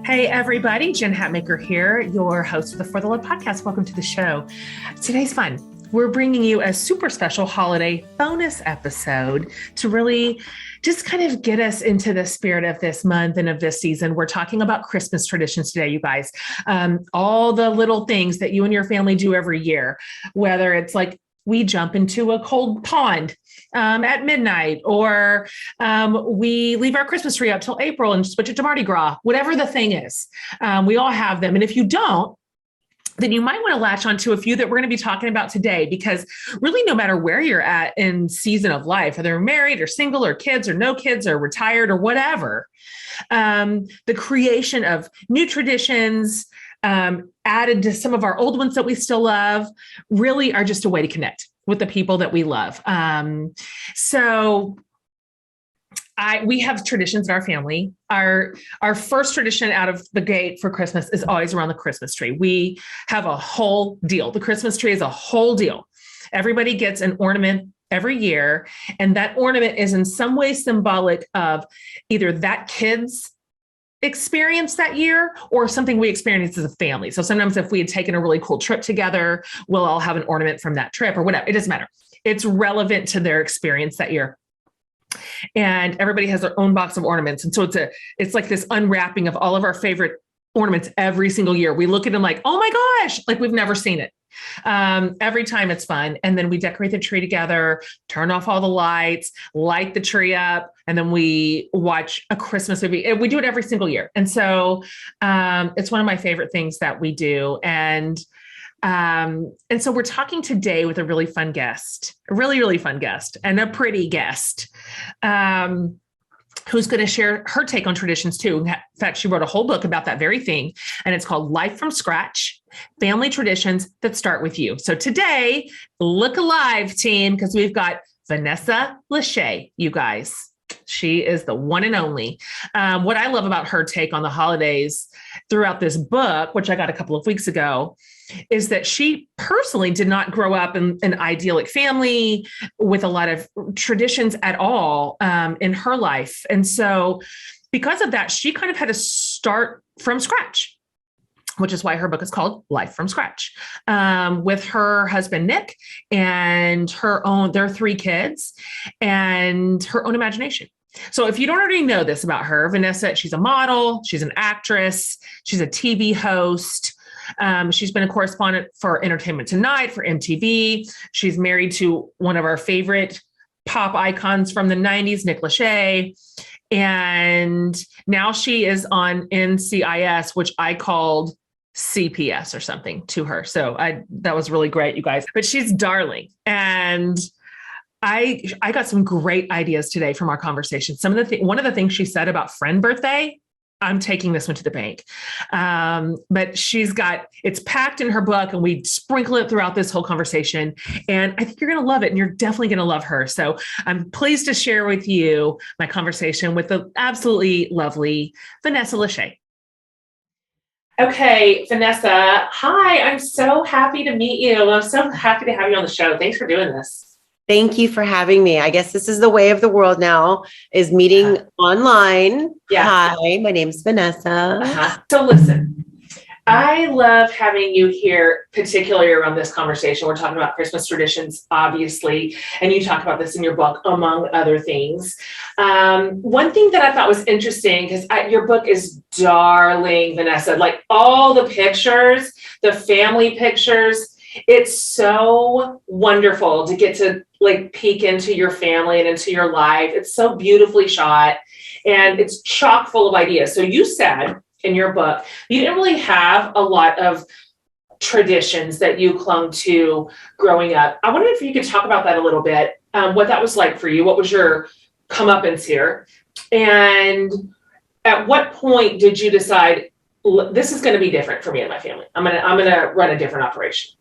Hey everybody, Jen Hatmaker here, your host of the For the Love podcast. Welcome to the show. Today's fun. We're bringing you a super special holiday bonus episode to really just kind of get us into the spirit of this month and of this season. We're talking about Christmas traditions today, you guys. All the little things that you and your family do every year, whether it's like we jump into a cold pond at midnight, or we leave our Christmas tree up till April and switch it to Mardi Gras, whatever the thing is. We all have them. And if you don't, then you might want to latch onto a few that we're going to be talking about today, because really no matter where you're at in season of life, whether you're married or single or kids or no kids or retired or whatever, the creation of new traditions, added to some of our old ones that we still love, really are just a way to connect with the people that we love. We have traditions in our family. Our first tradition out of the gate for Christmas is always around the Christmas tree. We have a whole deal. The Christmas tree is a whole deal. Everybody gets an ornament every year, and that ornament is in some way symbolic of either that kid's experience that year or something we experienced as a family. So sometimes if we had taken a really cool trip together, we'll all have an ornament from that trip or whatever. It doesn't matter. It's relevant to their experience that year. And everybody has their own box of ornaments. And so it's like this unwrapping of all of our favorite ornaments every single year. We look at them like, oh my gosh, like we've never seen it. Every time it's fun. And then we decorate the tree together, turn off all the lights, light the tree up, and then we watch a Christmas movie. We do it every single year. And so it's one of my favorite things that we do. And so we're talking today with a really fun guest, a really, really fun guest and a pretty guest, who's going to share her take on traditions too. In fact, she wrote a whole book about that very thing, and it's called Life from Scratch, Family Traditions That Start With You. So today, look alive, team, because we've got Vanessa Lachey, you guys. She is the one and only. What I love about her take on the holidays throughout this book, which I got a couple of weeks ago, is that she personally did not grow up in an idyllic family with a lot of traditions at all in her life. And so because of that, she kind of had to start from scratch, which is why her book is called Life from Scratch, with her husband, Nick, and their 3 kids and her own imagination. So if you don't already know this about her, Vanessa, she's a model, she's an actress, she's a TV host. She's been a correspondent for Entertainment Tonight, for MTV. She's married to one of our favorite pop icons from the 90s, Nick Lachey. And now she is on NCIS, which I called CPS or something to her. So that was really great, you guys. But she's darling. And I got some great ideas today from our conversation. One of the things she said about friend birthday, I'm taking this one to the bank. But it's packed in her book, and we sprinkle it throughout this whole conversation. And I think you're going to love it, and you're definitely going to love her. So I'm pleased to share with you my conversation with the absolutely lovely Vanessa Lachey. Okay, Vanessa. Hi, I'm so happy to meet you. I'm so happy to have you on the show. Thanks for doing this. Thank you for having me. I guess this is the way of the world now, is meeting online. Yeah. Hi, my name's Vanessa. So listen, I love having you here, particularly around this conversation. We're talking about Christmas traditions, obviously, and you talk about this in your book, among other things. One thing that I thought was interesting, because your book is darling, Vanessa, like all the pictures, the family pictures, it's so wonderful to get to like peek into your family and into your life. It's so beautifully shot, and it's chock full of ideas. So you said in your book, you didn't really have a lot of traditions that you clung to growing up. I wonder if you could talk about that a little bit, what that was like for you. What was your comeuppance here? And at what point did you decide, this is going to be different for me and my family? I'm going to run a different operation.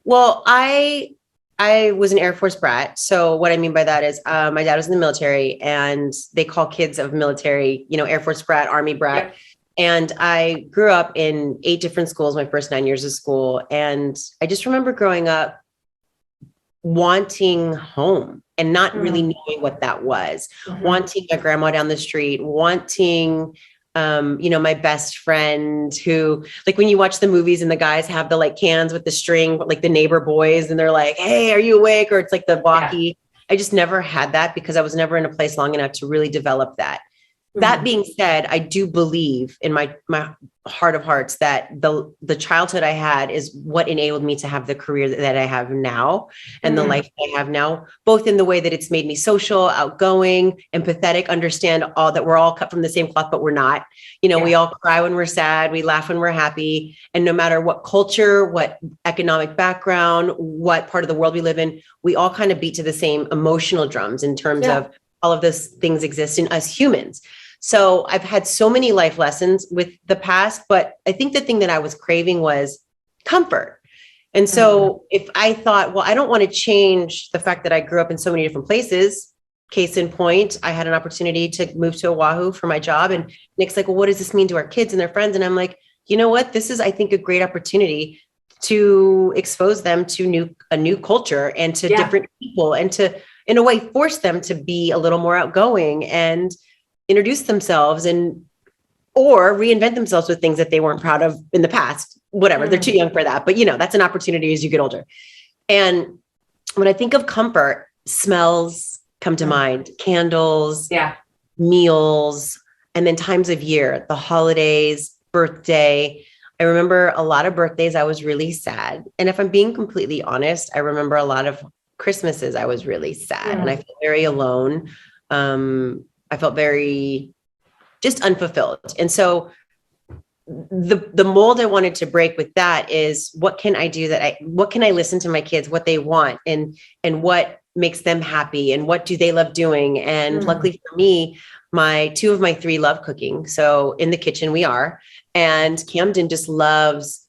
Well, I was an Air Force brat. So what I mean by that is my dad was in the military, and they call kids of military, Air Force brat, Army brat. Yep. And I grew up in 8 different schools, my first 9 years of school. And I just remember growing up wanting home and not really knowing what that was, wanting my grandma down the street, wanting My best friend who, like, when you watch the movies and the guys have the like cans with the string, like the neighbor boys, and they're like, "Hey, are you awake?" Or it's like the walkie. I just never had that because I was never in a place long enough to really develop that. That being said, I do believe in my heart of hearts that the childhood I had is what enabled me to have the career that I have now and the life that I have now, both in the way that it's made me social, outgoing, empathetic, understand all that we're all cut from the same cloth, but we're not. We all cry when we're sad, we laugh when we're happy. And no matter what culture, what economic background, what part of the world we live in, we all kind of beat to the same emotional drums in terms of all of those things exist in us humans. So I've had so many life lessons with the past, but I think the thing that I was craving was comfort. And so if I thought, well, I don't want to change the fact that I grew up in so many different places. Case in point, I had an opportunity to move to Oahu for my job. And Nick's like, well, what does this mean to our kids and their friends? And I'm like, you know what? This is, I think, a great opportunity to expose them to a new culture and to different people and to, in a way, force them to be a little more outgoing and introduce themselves or reinvent themselves with things that they weren't proud of in the past, whatever. They're too young for that, but that's an opportunity as you get older. And when I think of comfort, smells come to mind, candles, meals, and then times of year, the holidays, birthday. I remember a lot of birthdays I was really sad. And if I'm being completely honest, I remember a lot of Christmases I was really sad and I felt very alone. I felt very just unfulfilled. And so the mold I wanted to break with that is what can I do what can I listen to my kids, what they want and what makes them happy and what do they love doing? And luckily for me, two of my three love cooking. So in the kitchen we are, and Camden just loves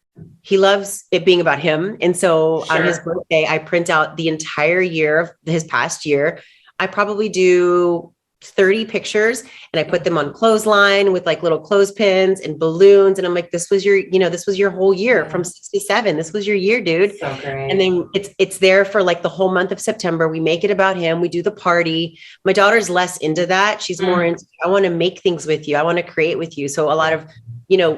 it being about him. And so on his birthday, I print out the entire year of his past year. I probably do 30 pictures and I put them on clothesline with like little clothespins and balloons. And I'm like, this was your whole year from 67. This was your year, dude. So great. And then it's there for like the whole month of September. We make it about him. We do the party. My daughter's less into that. She's more into, I want to make things with you. I want to create with you. So a lot of,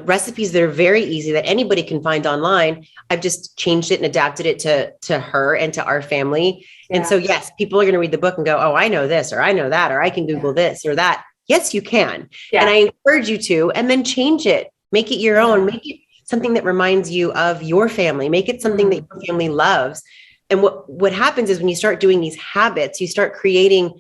recipes that are very easy that anybody can find online. I've just changed it and adapted it to her and to our family. Yeah. And so, yes, people are going to read the book and go, oh, I know this, or I know that, or I can Google this or that. Yes, you can. Yeah. And I encourage you to, and then change it, make it your own, make it something that reminds you of your family, make it something that your family loves. And what happens is when you start doing these habits, you start creating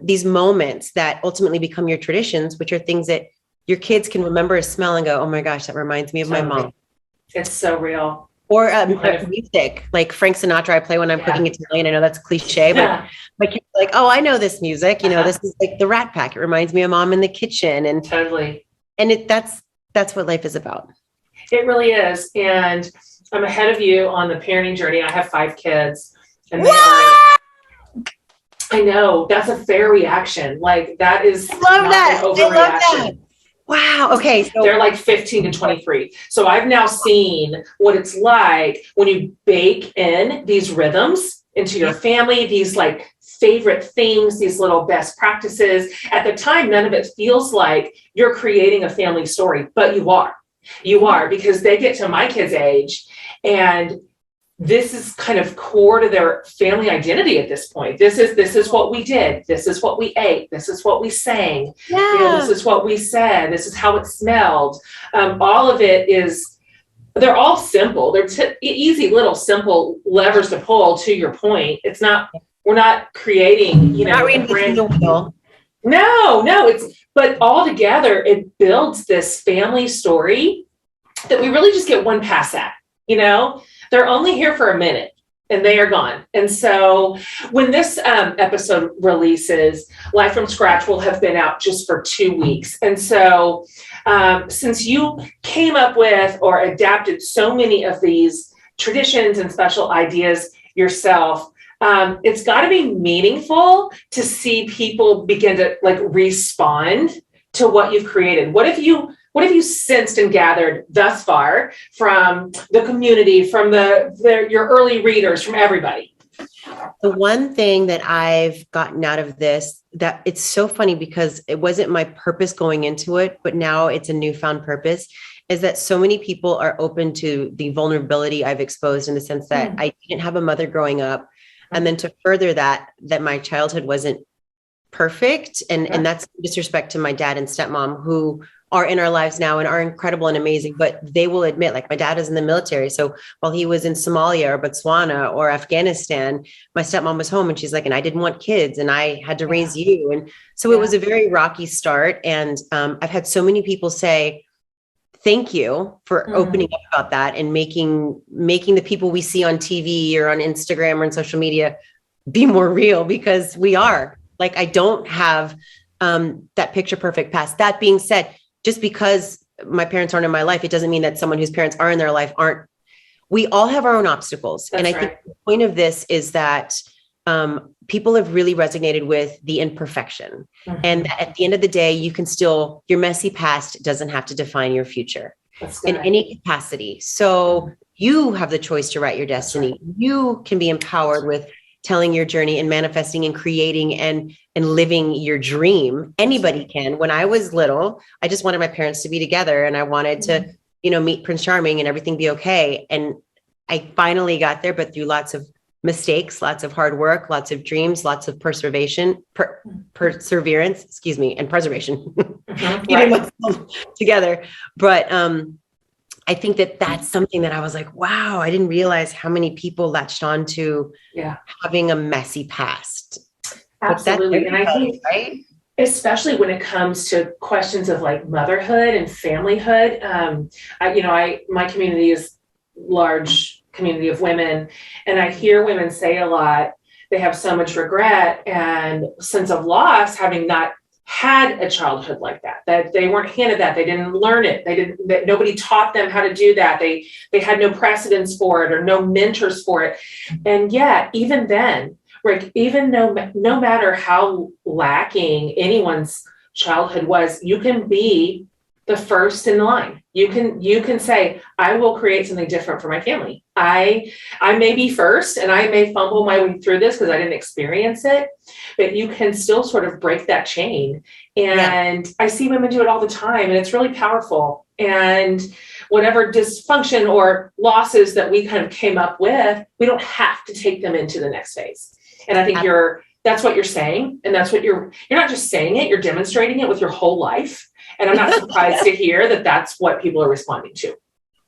these moments that ultimately become your traditions, which are things that your kids can remember a smell and go, oh my gosh, that reminds me of my mom. It's so real. Or music, like Frank Sinatra, I play when I'm cooking Italian. I know that's cliche, but my kids are like, oh, I know this music. This is like the Rat Pack. It reminds me of mom in the kitchen. And totally. And that's what life is about. It really is. And I'm ahead of you on the parenting journey. I have 5 kids. And I know that's a fair reaction. Like that is I love that. Overreaction. Wow. Okay. So they're like 15 to 23. So I've now seen what it's like when you bake in these rhythms into your family, these like favorite things, these little best practices. At the time, none of it feels like you're creating a family story, but you are because they get to my kids' age and this is kind of core to their family identity at this point. This is what we did. This is what we ate. This is what we sang. Yeah. This is what we said. This is how it smelled. All of it is, they're all simple. They're easy little simple levers to pull to your point. It's not, we're not creating, not reinventing the wheel. No, but all together, it builds this family story that we really just get one pass at, They're only here for a minute and they are gone. And so when this episode releases, Life from Scratch will have been out just for 2 weeks. And so since you came up with or adapted so many of these traditions and special ideas yourself, it's got to be meaningful to see people begin to like respond to what you've created. What have you sensed and gathered thus far from the community, from your early readers, from everybody? The one thing that I've gotten out of this, that it's so funny because it wasn't my purpose going into it, but now it's a newfound purpose, is that so many people are open to the vulnerability I've exposed, in the sense that I didn't have a mother growing up. And then to further that my childhood wasn't perfect. And that's disrespect to my dad and stepmom, who are in our lives now and are incredible and amazing, but they will admit, like, my dad is in the military. So while he was in Somalia or Botswana or Afghanistan, my stepmom was home, and she's like, and I didn't want kids, and I had to raise you. And so it was a very rocky start. And I've had so many people say, thank you for opening up about that and making the people we see on TV or on Instagram or on social media be more real, because we are. Like, I don't have that picture perfect past. That being said, just because my parents aren't in my life, it doesn't mean that someone whose parents are in their life aren't. We all have our own obstacles. That's and I think the point of this is that people have really resonated with the imperfection. And at the end of the day, you can still, your messy past doesn't have to define your future in any capacity. So you have the choice to write your destiny. Right. You can be empowered with telling your journey and manifesting and creating and living your dream. Anybody can. When I was little, I just wanted my parents to be together, and I wanted to, meet Prince Charming and everything be okay. And I finally got there, but through lots of mistakes, lots of hard work, lots of dreams, lots of perseverance, and preservation, together. But I think that that's something that I was like, wow, I didn't realize how many people latched on to having a messy past. Absolutely. And I think, right? Especially when it comes to questions of like motherhood and familyhood, my community is large community of women, and I hear women say a lot, they have so much regret and sense of loss, having not had a childhood like that they weren't handed that, they didn't learn it, that nobody taught them how to do that, they had no precedents for it or no mentors for it. And yet, even then, like, even no matter how lacking anyone's childhood was, you can be the first in line. You can say, I will create something different for my family. I may be first, and I may fumble my way through this because I didn't experience it, but you can still sort of break that chain. And I see women do it all the time, and it's really powerful. And whatever dysfunction or losses that we kind of came up with, we don't have to take them into the next phase. And I think that's what you're saying. And that's what you're not just saying it, you're demonstrating it with your whole life. And I'm not surprised to hear that that's what people are responding to.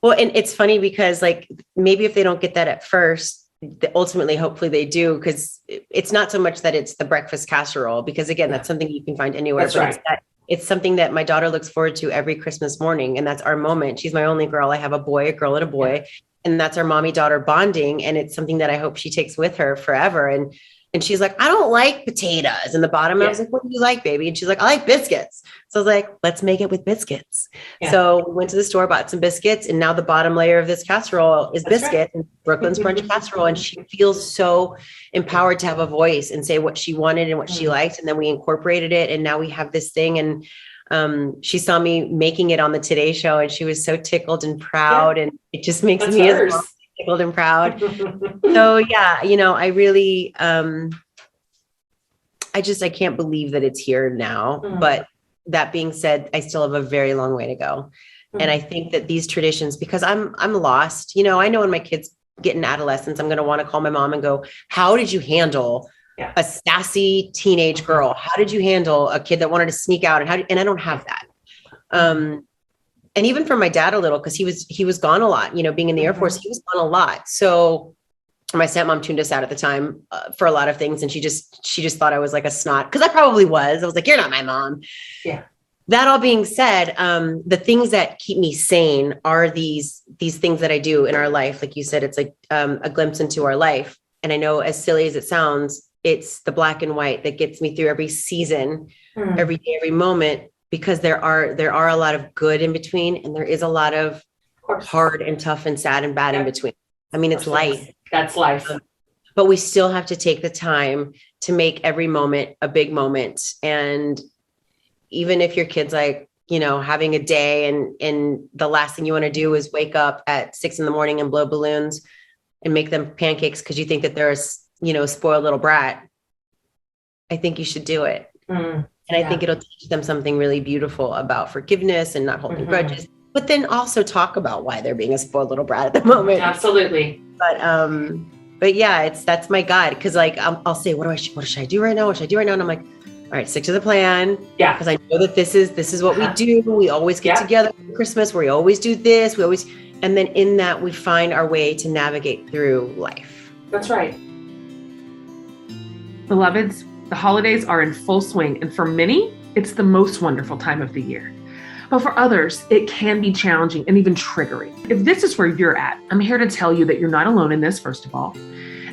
Well, and it's funny because, like, maybe if they don't get that at first, ultimately, hopefully they do, because it's not so much that it's the breakfast casserole, because again, that's something you can find anywhere. That's right. It's something that my daughter looks forward to every Christmas morning. And that's our moment. She's my only girl. I have a boy, a girl and a boy, and that's our mommy daughter bonding. And it's something that I hope she takes with her forever. And she's like, I don't like potatoes in the bottom. I was like, what do you like, baby? And she's like, I like biscuits. So I was like, let's make it with biscuits. Yeah. So we went to the store, bought some biscuits, and now the bottom layer of this casserole is biscuit and Brooklyn's Brunch casserole. And she feels so empowered to have a voice and say what she wanted and what she liked. And then we incorporated it, and now we have this thing. And she saw me making it on the Today Show, and she was so tickled and proud. And it just makes me as well tickled and proud. So yeah, I really, I can't believe that it's here now. But that being said, I still have a very long way to go. And I think that these traditions, because I'm lost, I know when my kids get in adolescence, I'm going to want to call my mom and go, how did you handle a sassy teenage girl? How did you handle a kid that wanted to sneak out? And I don't have that. And even from my dad a little, because he was gone a lot, being in the Air Force, he was gone a lot. So my stepmom tuned us out at the time for a lot of things. And she just thought I was like a snot, because I probably was. I was like, you're not my mom. Yeah. That all being said, the things that keep me sane are these things that I do in our life. Like you said, it's like a glimpse into our life. And I know, as silly as it sounds, it's the black and white that gets me through every season, every day, every moment. Because there are a lot of good in between, and there is a lot of hard and tough and sad and bad in between. I mean, it's life. That's life. But we still have to take the time to make every moment a big moment. And even if your kid's like, having a day and the last thing you want to do is wake up at 6 a.m. and blow balloons and make them pancakes because you think that they're spoiled little brat, I think you should do it. And I think it'll teach them something really beautiful about forgiveness and not holding grudges, but then also talk about why they're being a spoiled little brat at the moment. Absolutely. But yeah, that's my guide. Cause like, I'll say, what should I do right now? What should I do right now? And I'm like, all right, stick to the plan. Yeah. Cause I know that this is what we do. We always get together for Christmas. We always do this. And then in that we find our way to navigate through life. That's right. Beloveds, the holidays are in full swing. And for many, it's the most wonderful time of the year. But for others, it can be challenging and even triggering. If this is where you're at, I'm here to tell you that you're not alone in this, first of all,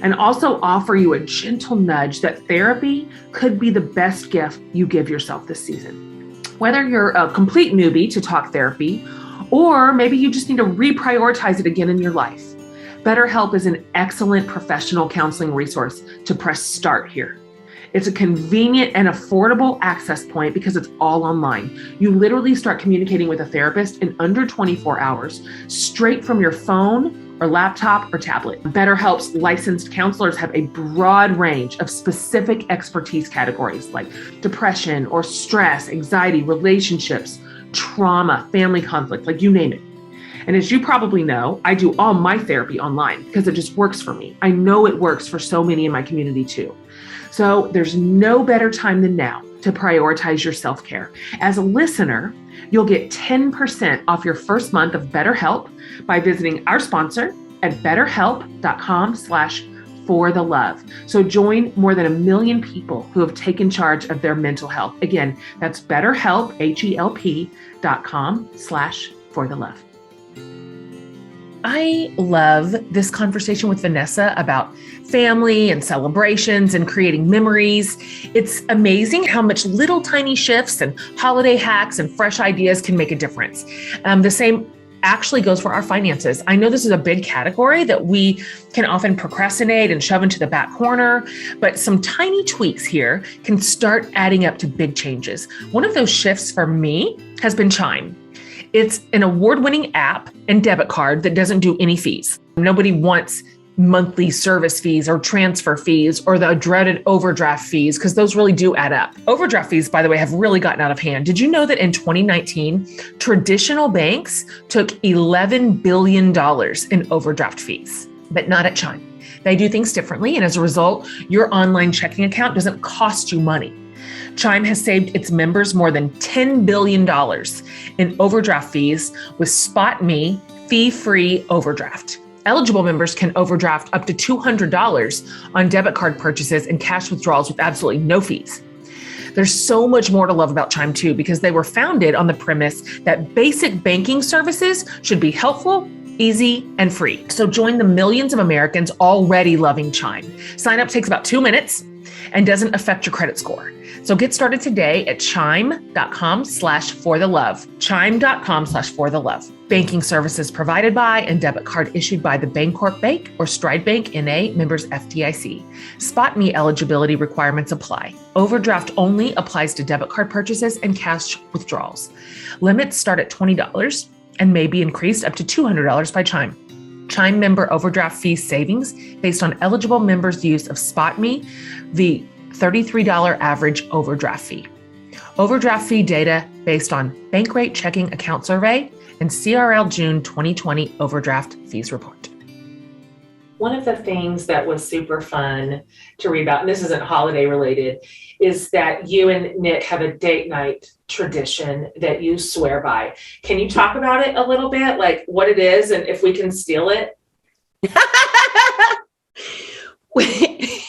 and also offer you a gentle nudge that therapy could be the best gift you give yourself this season. Whether you're a complete newbie to talk therapy, or maybe you just need to reprioritize it again in your life, BetterHelp is an excellent professional counseling resource to press start here. It's a convenient and affordable access point because it's all online. You literally start communicating with a therapist in under 24 hours, straight from your phone or laptop or tablet. BetterHelp's licensed counselors have a broad range of specific expertise categories like depression or stress, anxiety, relationships, trauma, family conflict, like you name it. And as you probably know, I do all my therapy online because it just works for me. I know it works for so many in my community too. So there's no better time than now to prioritize your self-care. As a listener, you'll get 10% off your first month of BetterHelp by visiting our sponsor at betterhelp.com/forthelove. So join more than 1 million people who have taken charge of their mental health. Again, that's BetterHelp, HELP.com/forthelove. I love this conversation with Vanessa about family and celebrations and creating memories. It's amazing how much little tiny shifts and holiday hacks and fresh ideas can make a difference. The same actually goes for our finances. I know this is a big category that we can often procrastinate and shove into the back corner, but some tiny tweaks here can start adding up to big changes. One of those shifts for me has been Chime. It's an award-winning app and debit card that doesn't do any fees. Nobody wants monthly service fees or transfer fees or the dreaded overdraft fees because those really do add up. Overdraft fees, by the way, have really gotten out of hand. Did you know that in 2019, traditional banks took $11 billion in overdraft fees, but not at Chime? They do things differently, and as a result, your online checking account doesn't cost you money. Chime has saved its members more than $10 billion in overdraft fees with SpotMe fee-free overdraft. Eligible members can overdraft up to $200 on debit card purchases and cash withdrawals with absolutely no fees. There's so much more to love about Chime too, because they were founded on the premise that basic banking services should be helpful, easy, and free. So join the millions of Americans already loving Chime. Sign up takes about 2 minutes and doesn't affect your credit score. So get started today at chime.com/forthelove, chime.com/forthelove. Banking services provided by and debit card issued by the Bancorp Bank or Stride Bank NA, members FDIC. SpotMe eligibility requirements apply. Overdraft only applies to debit card purchases and cash withdrawals. Limits start at $20 and may be increased up to $200 by Chime. Chime member overdraft fee savings based on eligible members' use of SpotMe, the $33 average overdraft fee. Overdraft fee data based on Bankrate checking account survey and CRL June 2020 overdraft fees report. One of the things that was super fun to read about, and this isn't holiday related, is that you and Nick have a date night tradition that you swear by. Can you talk about it a little bit, like what it is and if we can steal it?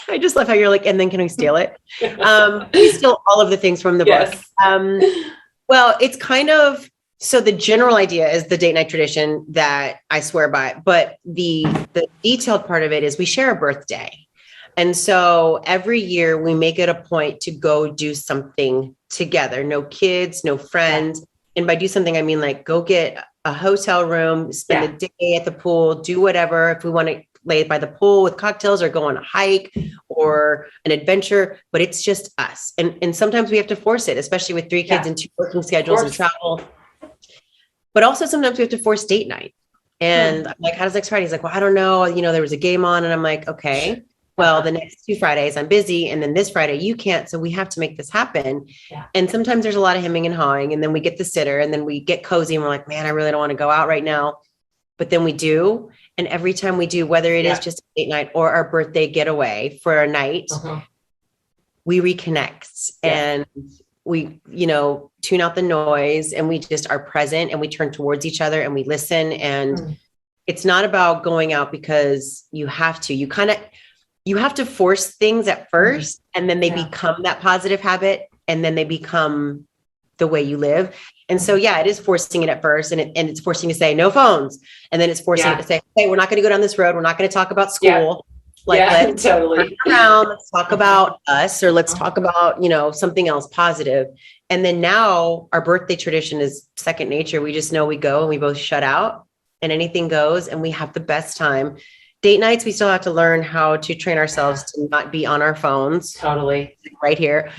I just love how you're like, and then can we steal it? We steal all of the things from the book. Well, it's kind of, so the general idea is the date night tradition that I swear by, but the detailed part of it is we share a birthday. And so every year we make it a point to go do something together. No kids, no friends. And by do something, I mean like go get a hotel room, spend a day at the pool, do whatever. If we want to lay by the pool with cocktails or go on a hike or an adventure, but it's just us. And sometimes we have to force it, especially with 3 kids and 2 working schedules and travel. But also sometimes we have to force date night. And I'm like, how does next Friday? He's like, well, I don't know. You know, there was a game on and I'm like, okay, well, the next 2 Fridays I'm busy. And then this Friday you can't. So we have to make this happen. Yeah. And sometimes there's a lot of hemming and hawing. And then we get the sitter and then we get cozy and we're like, man, I really don't want to go out right now. But then we do. And every time we do, whether it is just a date night or our birthday getaway for a night, we reconnect and we, tune out the noise and we just are present and we turn towards each other and we listen. And it's not about going out because you have to. You have to force things at first and then they become that positive habit and then they become the way you live. And so, it is forcing it at first and it's forcing to say no phones. And then it's forcing it to say, hey, we're not going to go down this road. We're not going to talk about school. Let's totally turn around. Let's talk about us or let's talk about, something else positive. And then now our birthday tradition is second nature. We just know we go and we both shut out and anything goes and we have the best time. Date nights, we still have to learn how to train ourselves to not be on our phones. Totally. Right here.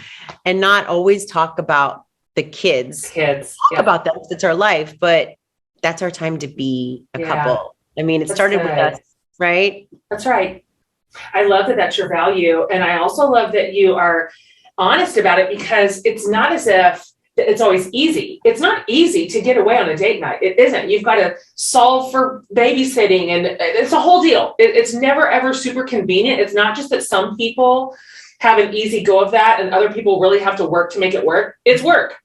And not always talk about the kids. Talk about them. It's our life, but that's our time to be a couple. I mean, it started with us, right? That's right. I love that that's your value. And I also love that you are honest about it because it's not as if it's always easy. It's not easy to get away on a date night. It isn't. You've got to solve for babysitting and it's a whole deal. It's never, ever super convenient. It's not just that some people have an easy go of that and other people really have to work to make it work. It's work,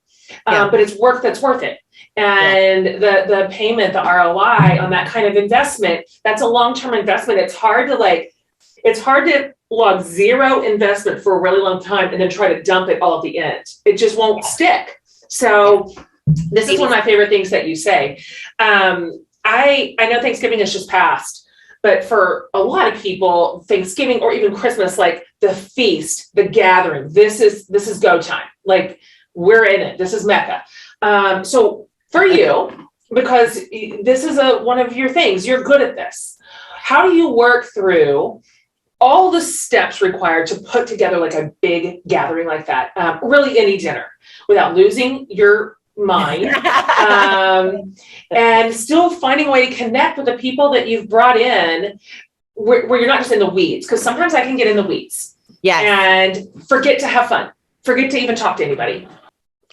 but it's work that's worth it. And the payment, the ROI on that kind of investment, that's a long-term investment. It's hard to log zero investment for a really long time and then try to dump it all at the end. It just won't stick. So this is one of my favorite things that you say. I know Thanksgiving has just passed, but for a lot of people, Thanksgiving or even Christmas, like the feast, the gathering, this is go time. Like we're in it. This is Mecca. So for you, because this is one of your things, you're good at this. How do you work through all the steps required to put together like a big gathering like that, really any dinner, without losing your mind and still finding a way to connect with the people that you've brought in where you're not just in the weeds? Because sometimes I can get in the weeds and forget to have fun, forget to even talk to anybody.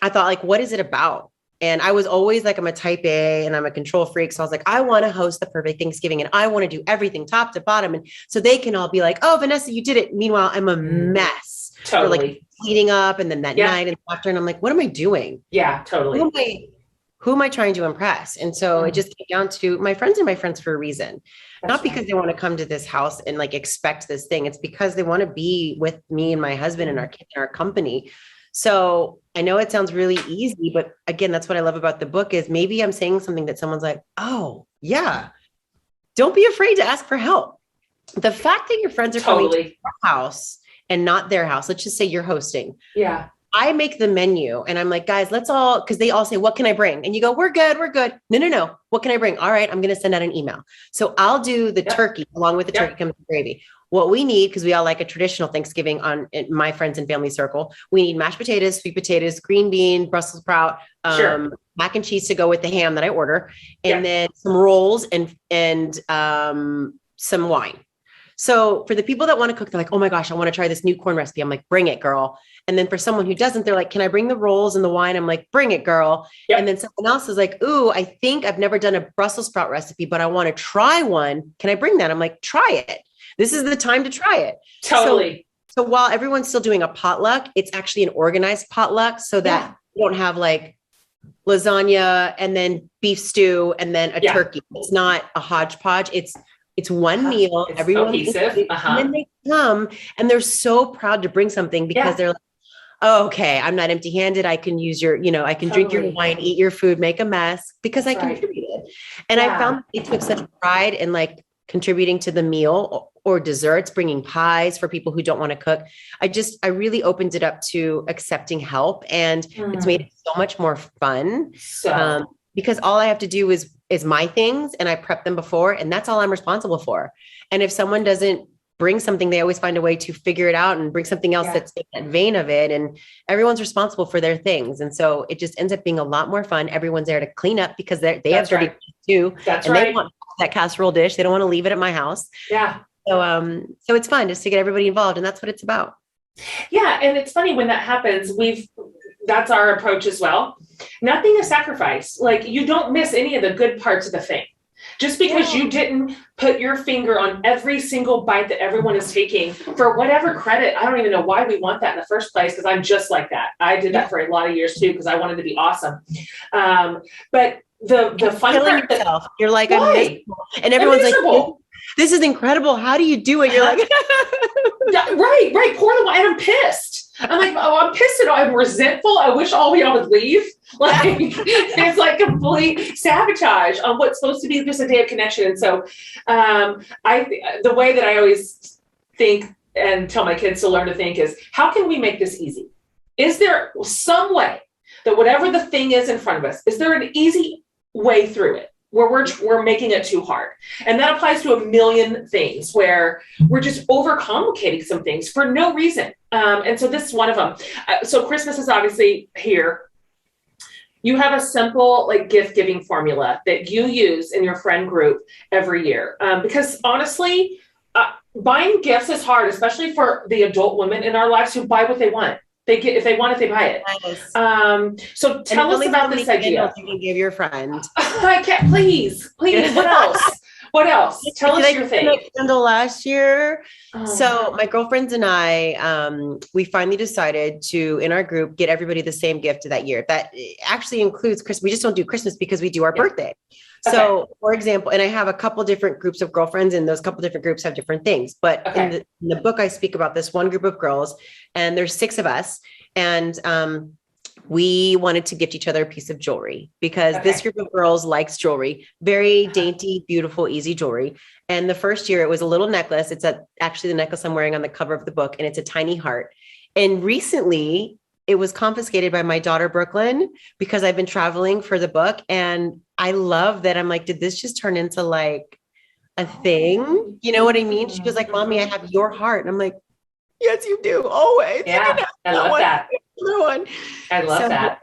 I thought, like, what is it about? And I was always like, I'm a type A and I'm a control freak. So I was like, I want to host the perfect Thanksgiving and I want to do everything top to bottom. And so they can all be like, oh, Vanessa, you did it. Meanwhile, I'm a mess. Totally. Or like leading up and then that night and after. And I'm like, what am I doing? Yeah, totally. Who am I trying to impress? And so it just came down to my friends are my friends for a reason. That's not because they want to come to this house and like expect this thing. It's because they want to be with me and my husband and our kids and our company. So I know it sounds really easy, but again, that's what I love about the book is maybe I'm saying something that someone's like, oh yeah, don't be afraid to ask for help. The fact that your friends are coming to your house and not their house, let's just say you're hosting. Yeah. I make the menu and I'm like, guys, let's all, cause they all say, what can I bring? And you go, we're good. No. What can I bring? All right. I'm going to send out an email. So I'll do the turkey along with the turkey comes with gravy. What we need, because we all like a traditional Thanksgiving in my friends and family circle, we need mashed potatoes, sweet potatoes, green bean, Brussels sprout, mac and cheese to go with the ham that I order, and then some rolls and some wine. So for the people that want to cook, they're like, oh my gosh, I want to try this new corn recipe. I'm like, bring it, girl. And then for someone who doesn't, they're like, can I bring the rolls and the wine? I'm like, bring it, girl. Yep. And then someone else is like, ooh, I think I've never done a Brussels sprout recipe, but I want to try one. Can I bring that? I'm like, try it. This is the time to try it. Totally. So while everyone's still doing a potluck, it's actually an organized potluck so that you don't have like lasagna and then beef stew and then a turkey. It's not a hodgepodge. It's one meal. It's everyone cohesive. And then they come and they're so proud to bring something because they're like, oh, okay, I'm not empty handed. I can use your, I can drink your wine, eat your food, make a mess because I contributed. And I found they took such pride in like contributing to the meal or desserts, bringing pies for people who don't want to cook. I really opened it up to accepting help and it's made it so much more fun. Because all I have to do is my things and I prep them before and that's all I'm responsible for. And if someone doesn't bring something, they always find a way to figure it out and bring something else that's in that vein of it. And everyone's responsible for their things. And so it just ends up being a lot more fun. Everyone's there to clean up because they have dirty things too. That's and they want that casserole dish. They don't want to leave it at my house. Yeah. So it's fun just to get everybody involved, and that's what it's about. Yeah. And it's funny when that happens, that's our approach as well. Nothing is sacrifice. Like you don't miss any of the good parts of the thing. Just because you didn't put your finger on every single bite that everyone is taking for whatever credit. I don't even know why we want that in the first place, because I'm just like that. I did that for a lot of years too, because I wanted to be awesome. But the fun part yourself. You're like, I'm miserable. And everyone's like, this is incredible. How do you do it? You're like, yeah, right. Pour the wine. And I'm pissed. I'm like, I'm pissed. I'm resentful. I wish all y'all would leave. Like it's like complete sabotage on what's supposed to be just a day of connection. And so, the way that I always think and tell my kids to learn to think is, how can we make this easy? Is there some way that whatever the thing is in front of us, is there an easy way through it where we're making it too hard? And that applies to a million things where we're just overcomplicating some things for no reason. And so this is one of them. So Christmas is obviously here. You have a simple like gift giving formula that you use in your friend group every year. Because honestly, buying gifts is hard, especially for the adult women in our lives who buy what they want. If they want it, they buy it. Nice. So tell us about this idea. You can give your friend. I can't. Please. What else? What else? Tell us your thing. Candle last year. So my girlfriends and I, we finally decided to, in our group, get everybody the same gift that year. That actually includes Christmas. We just don't do Christmas because we do our birthday. Okay. So, for example, and I have a couple different groups of girlfriends, and those couple different groups have different things. But in the book, I speak about this one group of girls, and there's 6 of us, and we wanted to gift each other a piece of jewelry because this group of girls likes jewelry, very dainty, beautiful, easy jewelry. And the first year, it was a little necklace. It's actually the necklace I'm wearing on the cover of the book, and it's a tiny heart. And recently, it was confiscated by my daughter, Brooklyn, because I've been traveling for the book. And I love that. I'm like, did this just turn into like a thing? You know what I mean? She was like, Mommy, I have your heart. And I'm like, yes, you do. Always. Yeah, I love that. One. I love that.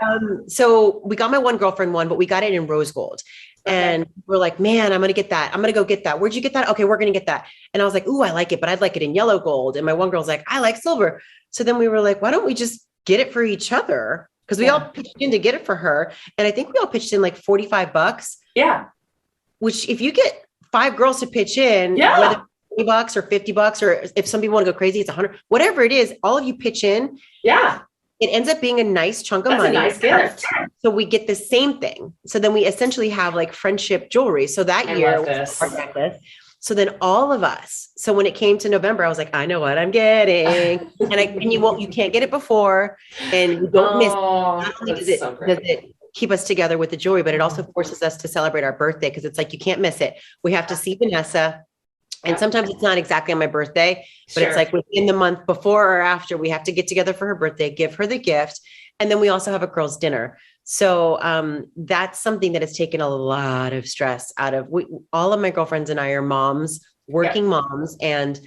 So we got my one girlfriend one, but we got it in rose gold. And we're like, man, I'm going to get that. I'm going to go get that. Where'd you get that? Okay, we're going to get that. And I was like, ooh, I like it, but I'd like it in yellow gold. And my one girl's like, I like silver. So then we were like, why don't we just get it for each other? Because we all pitched in to get it for her. And I think we all pitched in like $45. Yeah. Which if you get 5 girls to pitch in, whether $20 or $50, or if some people want to go crazy, it's 100, whatever it is, all of you pitch in. Yeah. It ends up being a nice chunk of money. A nice gift. So we get the same thing. So then we essentially have like friendship jewelry. So that year, our necklace. So then all of us. So when it came to November, I was like, I know what I'm getting, and you can't get it before, and you don't miss. Not only does it keep us together with the jewelry, but it also forces us to celebrate our birthday, because it's like you can't miss it. We have to see Vanessa. And sometimes it's not exactly on my birthday, but it's like within the month before or after, we have to get together for her birthday, give her the gift. And then we also have a girls' dinner. So that's something that has taken a lot of stress out of all of my girlfriends and I are moms, working moms. And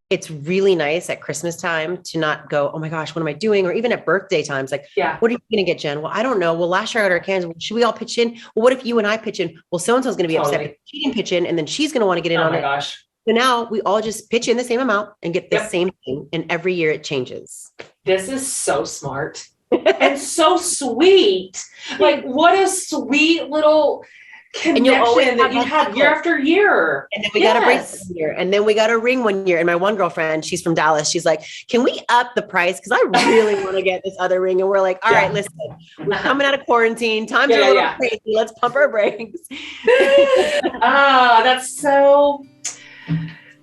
it's really nice at Christmas time to not go, oh my gosh, what am I doing? Or even at birthday times, like, what are you going to get, Jen? Well, I don't know. Well, last year I got our cans. Should we all pitch in? Well, what if you and I pitch in? Well, so-and-so's going to be upset because she didn't pitch in, and then she's going to want to get in on it. Oh my gosh. So now we all just pitch in the same amount and get the same thing. And every year it changes. This is so smart and so sweet. Like, what a sweet little connection that you have year after year. And then we got a bracelet one year, and then we got a ring one year. And my one girlfriend, she's from Dallas. She's like, can we up the price? Because I really want to get this other ring. And we're like, all right, listen, we're coming out of quarantine. Times are a little crazy. Let's pump our brakes. That's so...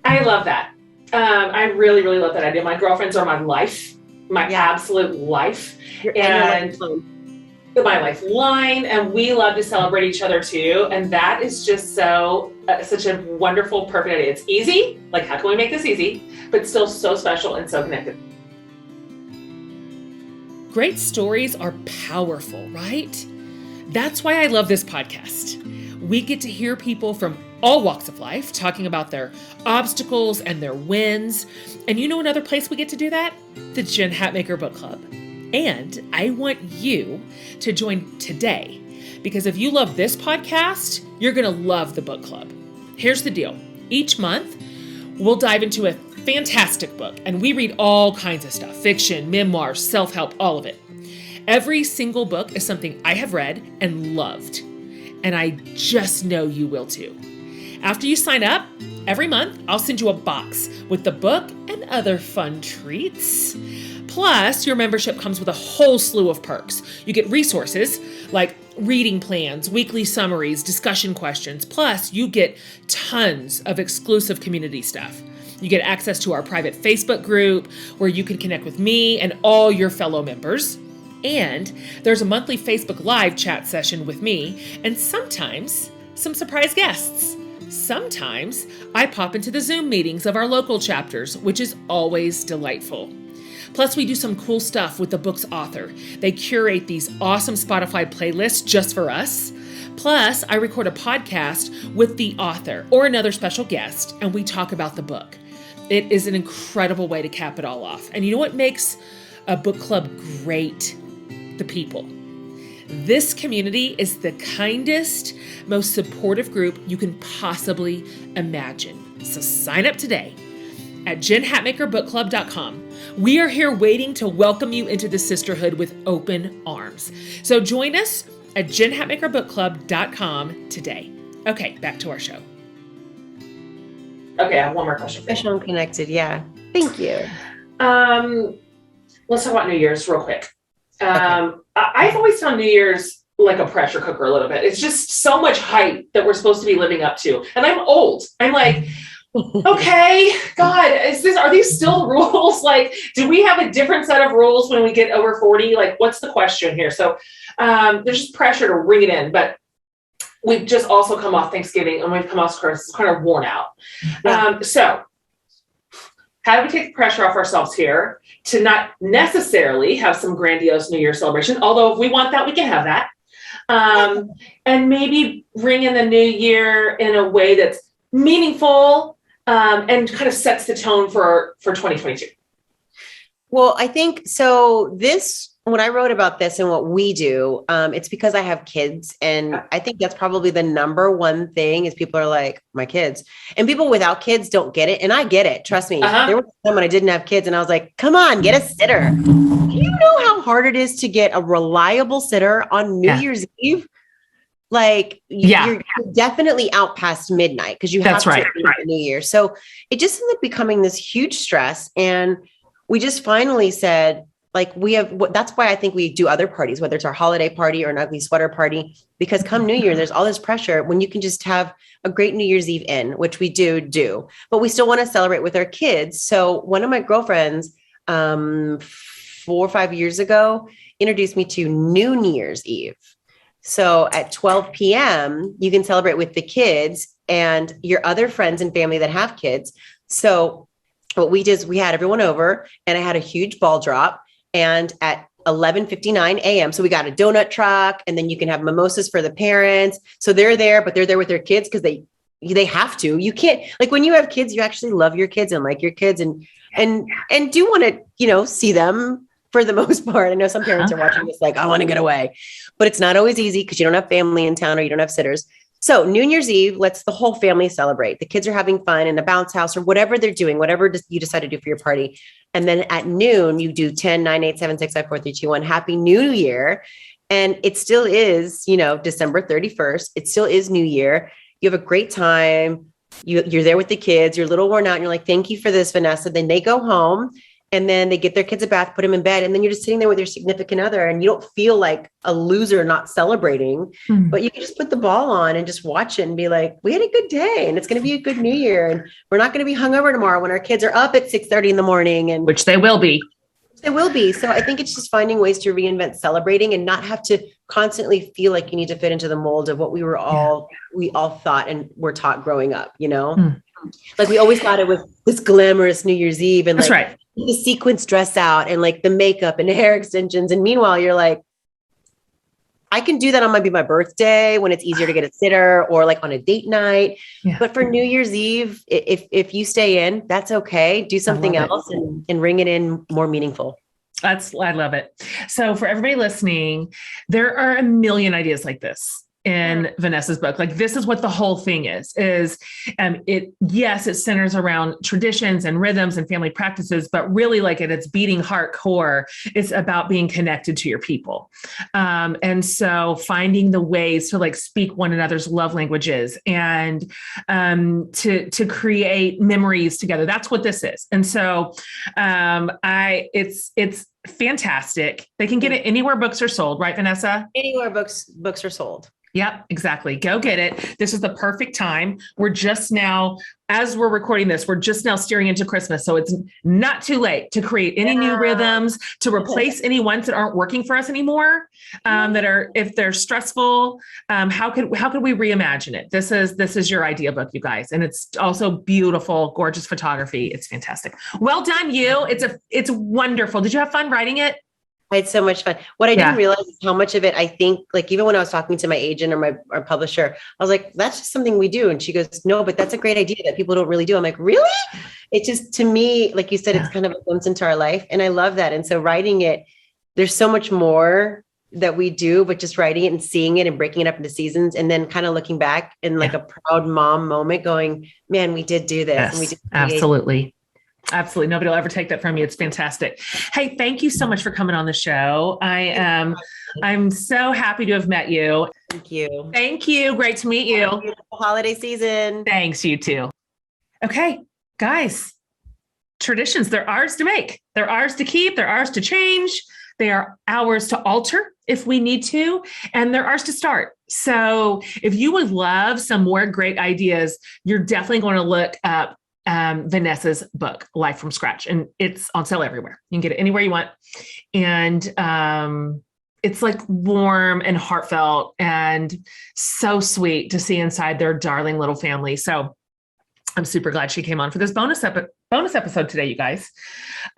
I love that. I really, really love that idea. My girlfriends are my life, my absolute life. And my lifeline. And we love to celebrate each other too. And that is just such a wonderful, perfect idea. It's easy. Like, how can we make this easy, but still so special and so connected? Great stories are powerful, right? That's why I love this podcast. We get to hear people from all walks of life talking about their obstacles and their wins. And you know another place we get to do that? The Jen Hatmaker Book Club. And I want you to join today, because if you love this podcast, you're going to love the book club. Here's the deal. Each month, we'll dive into a fantastic book, and we read all kinds of stuff, fiction, memoirs, self-help, all of it. Every single book is something I have read and loved, and I just know you will too. After you sign up, every month I'll send you a box with the book and other fun treats. Plus, your membership comes with a whole slew of perks. You get resources like reading plans, weekly summaries, discussion questions. Plus, you get tons of exclusive community stuff. You get access to our private Facebook group where you can connect with me and all your fellow members. And there's a monthly Facebook Live chat session with me and sometimes some surprise guests. Sometimes I pop into the Zoom meetings of our local chapters, which is always delightful. Plus, we do some cool stuff with the book's author. They curate these awesome Spotify playlists just for us. Plus, I record a podcast with the author or another special guest, and we talk about the book. It is an incredible way to cap it all off. And you know what makes a book club great? The people. This community is the kindest, most supportive group you can possibly imagine. So sign up today at JenHatmakerBookClub.com. We are here waiting to welcome you into the sisterhood with open arms. So join us at JenHatmakerBookClub.com today. Okay, back to our show. Okay, I have one more question. Professional connected, yeah. Thank you. Let's talk about New Year's real quick. I've always found New Year's like a pressure cooker a little bit. It's just so much hype that we're supposed to be living up to. And I'm old. I'm like, okay, God, are these still rules? Like, do we have a different set of rules when we get over 40? Like, what's the question here? So there's just pressure to ring it in, but we've just also come off Thanksgiving and we've come off Christmas kind of worn out. Yeah. So how do we take the pressure off ourselves here to not necessarily have some grandiose New Year celebration? Although if we want that, we can have that. And maybe ring in the new year in a way that's meaningful and kind of sets the tone for 2022. Well, I think so. When I wrote about this and what we do, it's because I have kids. And I think that's probably the number one thing is people are like, my kids. And people without kids don't get it. And I get it. Trust me. There was a time when I didn't have kids and I was like, come on, get a sitter. Do you know how hard it is to get a reliable sitter on New Year's Eve? Like, you're definitely out past midnight because you have to New Year. So it just ended up becoming this huge stress. And we just finally said, like that's why I think we do other parties, whether it's our holiday party or an ugly sweater party, because come New Year, there's all this pressure when you can just have a great New Year's Eve which we do, but we still want to celebrate with our kids. So one of my girlfriends, 4 or 5 years ago, introduced me to New Year's Eve. So at 12 p.m., you can celebrate with the kids and your other friends and family that have kids. So what we did is we had everyone over and I had a huge ball drop. And at 11:59 a.m. So we got a donut truck and then you can have mimosas for the parents. So they're there, but they're there with their kids because they have to. You can't, like when you have kids, you actually love your kids and like your kids and do want to, see them for the most part. I know some parents are watching this like, I want to get away, but it's not always easy because you don't have family in town or you don't have sitters. So New Year's Eve, let's the whole family celebrate. The kids are having fun in the bounce house or whatever they're doing, whatever you decide to do for your party. And then at noon, you do 10, 9, 8, 7, 6, 5, 4, 3, 2, 1. Happy New Year. And it still is, December 31st. It still is New Year. You have a great time. You're there with the kids. You're a little worn out. And you're like, thank you for this, Vanessa. Then they go home. And then they get their kids a bath, put them in bed. And then you're just sitting there with your significant other and you don't feel like a loser not celebrating, but you can just put the ball on and just watch it and be like, we had a good day and it's going to be a good New Year. And we're not going to be hungover tomorrow when our kids are up at 6:30 in the morning. And which they will be. They will be. So I think it's just finding ways to reinvent celebrating and not have to constantly feel like you need to fit into the mold of what we all thought and were taught growing up, Like we always thought it was this glamorous New Year's Eve and that's right. The sequence dress out and like the makeup and hair extensions. And meanwhile, you're like, I can do that on my birthday when it's easier to get a sitter or like on a date night. Yeah. But for New Year's Eve, if you stay in, that's okay. Do something else and ring it in more meaningful. I love it. So for everybody listening, there are a million ideas like this. in Vanessa's book. Like this is what the whole thing is it centers around traditions and rhythms and family practices, but really like at its beating heart core, it's about being connected to your people. And so finding the ways to like speak one another's love languages and to create memories together. That's what this is. And so it's fantastic. They can get it anywhere books are sold, right, Vanessa? Anywhere books are sold. Yep, exactly. Go get it. This is the perfect time. We're just now, as we're recording this, we're just now steering into Christmas. So it's not too late to create any new rhythms, to replace any ones that aren't working for us anymore, that are, if they're stressful, how could we reimagine it? This is your idea book, you guys. And it's also beautiful, gorgeous photography. It's fantastic. Well done, you. It's wonderful. Did you have fun writing it? I had so much fun. What I didn't realize is how much of it, I think, like even when I was talking to my agent or our publisher, I was like, that's just something we do. And she goes, no, but that's a great idea that people don't really do. I'm like, really? It just, to me, like you said, it's kind of a glimpse into our life. And I love that. And so writing it, there's so much more that we do, but just writing it and seeing it and breaking it up into seasons and then kind of looking back in like a proud mom moment going, man, we did do this. Yes, and we did absolutely. Absolutely. Nobody will ever take that from you. It's fantastic. Hey, thank you so much for coming on the show. I'm so happy to have met you. Thank you. Thank you. Great to meet you. Beautiful holiday season. Thanks, you too. Okay, guys, traditions, they're ours to make. They're ours to keep. They're ours to change. They are ours to alter if we need to, and they're ours to start. So if you would love some more great ideas, you're definitely going to look up Vanessa's book, Life from Scratch. And it's on sale everywhere. You can get it anywhere you want. And it's like warm and heartfelt and so sweet to see inside their darling little family. So I'm super glad she came on for this bonus episode today, you guys.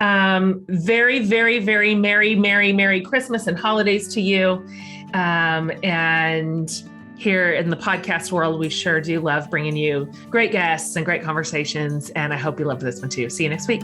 Very, very, very Merry Christmas and holidays to you. And here in the podcast world, we sure do love bringing you great guests and great conversations. And I hope you love this one too. See you next week.